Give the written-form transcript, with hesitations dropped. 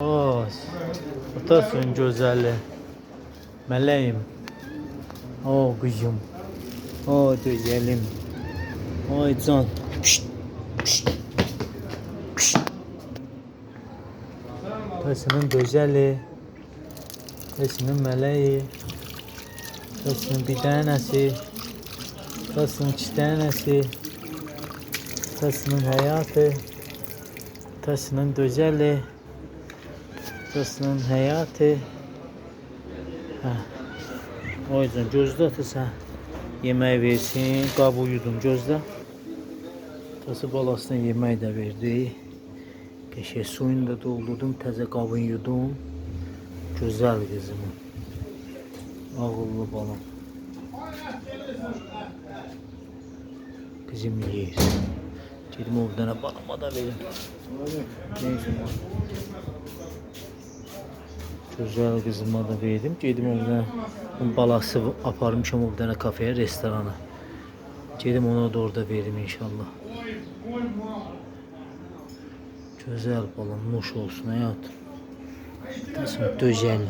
Oy. Otasın güzeli. Meleğim. O kızım. O güzelim. Oy can. Pişt. Pişt. Pişt. Otasının güzeli. Otasının meleği. Otasının bir tanesi. Otasının iki tanesi. Otasının hayatı. Otasının güzeli. Otasının hayatı. O yüzden gözde atırsa yemeği versin. Qabı yudum gözde. Atası balasına yemeği de verdi. Keşke suyunu da doldurdum. Təzə qabını yudum. Güzel kızımın. Ağıllı balam. Kızım yer. Dedim oradan balama da verin. Neyse. Güzel kızıma da verdim. Gedim oradan balası aparmışam oradan kafeye, restorana. Gedim ona da orada veririm inşallah. Güzel balam, nuş olsun hayatım. Dözəli.